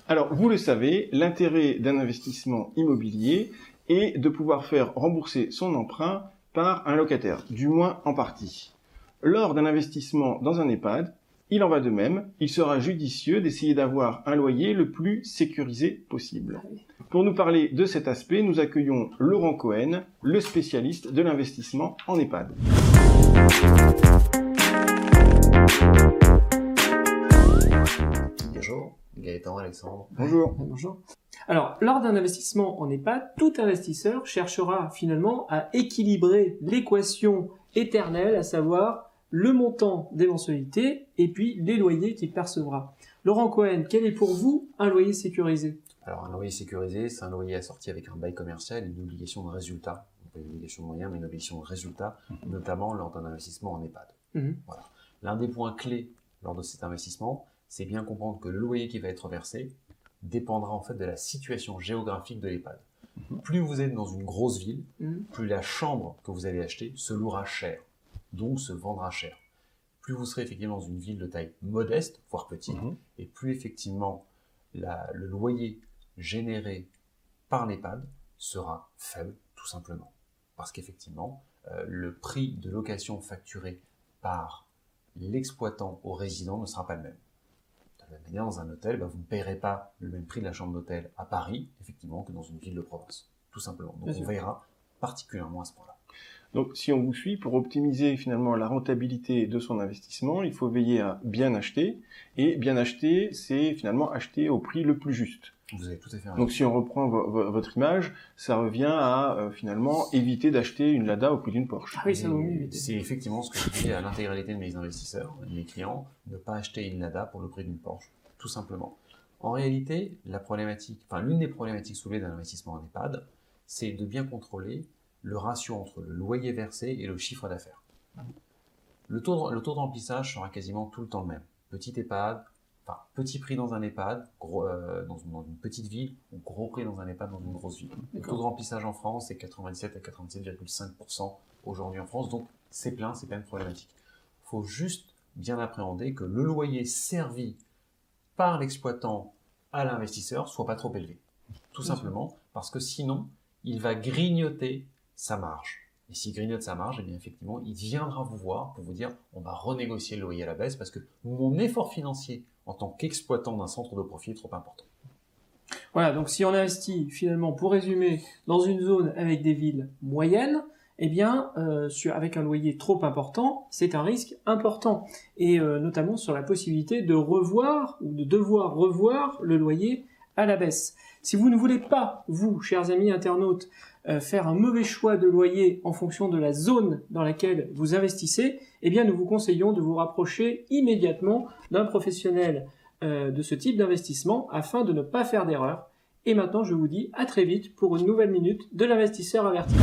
Alors, vous le savez, l'intérêt d'un investissement immobilier est de pouvoir faire rembourser son emprunt par un locataire, du moins en partie. Lors d'un investissement dans un EHPAD, il en va de même, il sera judicieux d'essayer d'avoir un loyer le plus sécurisé possible. Pour nous parler de cet aspect, nous accueillons Laurent Cohen, le spécialiste de l'investissement en EHPAD. Bonjour, Gaëtan, Alexandre. Bonjour. Bonjour. Alors, lors d'un investissement en EHPAD, tout investisseur cherchera finalement à équilibrer l'équation éternelle, à savoir le montant des mensualités et puis les loyers qu'il percevra. Laurent Cohen, quel est pour vous un loyer sécurisé ? Alors, un loyer sécurisé, c'est un loyer assorti avec un bail commercial et une obligation de résultat. Pas une obligation de moyen, mais une obligation de résultat, notamment lors d'un investissement en EHPAD. Voilà. L'un des points clés lors de cet investissement, c'est bien comprendre que le loyer qui va être versé dépendra en fait de la situation géographique de l'EHPAD. Plus vous êtes dans une grosse ville, plus la chambre que vous allez acheter se louera cher, donc se vendra cher. Plus vous serez effectivement dans une ville de taille modeste, voire petite, et plus effectivement le loyer généré par l'EHPAD sera faible, tout simplement. Parce qu'effectivement, le prix de location facturé par l'exploitant au résident ne sera pas le même. De la même manière, dans un hôtel, vous ne payerez pas le même prix de la chambre d'hôtel à Paris, effectivement, que dans une ville de province. Tout simplement. Donc on veillera particulièrement à ce point-là. Donc, si on vous suit, pour optimiser finalement la rentabilité de son investissement, il faut veiller à bien acheter. Et bien acheter, c'est finalement acheter au prix le plus juste. Vous avez tout à fait raison. Donc, si on reprend votre image, ça revient à finalement éviter d'acheter une Lada au prix d'une Porsche. Ah oui, ça vaut mieux éviter. C'est effectivement ce que je dis à l'intégralité de mes investisseurs, de mes clients, ne pas acheter une Lada pour le prix d'une Porsche, tout simplement. En réalité, l'une des problématiques soulevées d'un investissement en EHPAD, c'est de bien contrôler le ratio entre le loyer versé et le chiffre d'affaires. Le taux de remplissage sera quasiment tout le temps le même. Petit EHPAD, petit prix dans un EHPAD, dans une petite ville, ou gros prix dans un EHPAD dans une grosse ville. Le taux de remplissage en France est 97 à 97,5% aujourd'hui en France, donc c'est plein de problématiques. Il faut juste bien appréhender que le loyer servi par l'exploitant à l'investisseur soit pas trop élevé. Tout simplement parce que sinon, il va grignoter sa marge. Et s'il grignote sa marge, eh bien effectivement, il viendra vous voir pour vous dire on va renégocier le loyer à la baisse parce que mon effort financier en tant qu'exploitant d'un centre de profit est trop important. Voilà, donc si on investit finalement, pour résumer, dans une zone avec des villes moyennes, eh bien, avec un loyer trop important, c'est un risque important. Et notamment sur la possibilité de revoir ou de devoir revoir le loyer à la baisse. Si vous ne voulez pas, vous, chers amis internautes, faire un mauvais choix de loyer en fonction de la zone dans laquelle vous investissez, eh bien, nous vous conseillons de vous rapprocher immédiatement d'un professionnel de ce type d'investissement afin de ne pas faire d'erreur. Et maintenant, je vous dis à très vite pour une nouvelle minute de l'investisseur averti.